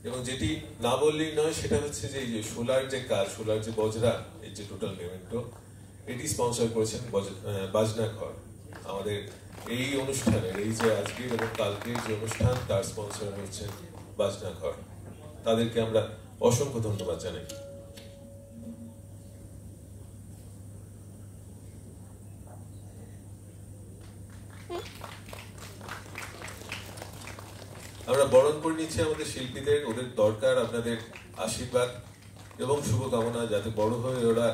এবং যেটি না বললেই নয় সেটা হচ্ছে যে এই যে সোলার যে কাজ, সোলার যে বজরা, এই যে টোটাল পেমেন্টও এটি স্পন্সর করেছেন বাজনা ঘর। আমাদের এই অনুষ্ঠানের, এই যে আজকের এবং কালকের যে অনুষ্ঠান, তার স্পন্সর হচ্ছেন বাজনা ঘর। তাদেরকে আমরা অসংখ্য ধন্যবাদ জানাই। আমরা বরণ করে নিচ্ছি আমাদের শিল্পীদের। ওদের দরকার আপনাদের আশীর্বাদ এবং শুভকামনা, যাতে বড় হয়ে ওরা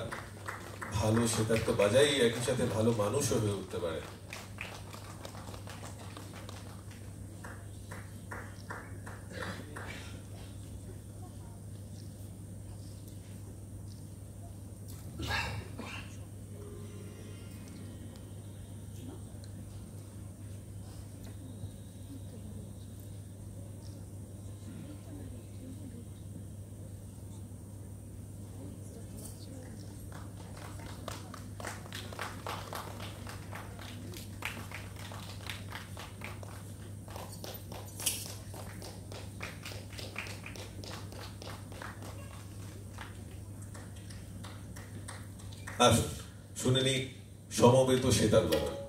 ভালো সেতার তো বাজাই, একই সাথে ভালো মানুষও হয়ে উঠতে পারে। আসুন শুনে নি সমবেত সেতার বাদন।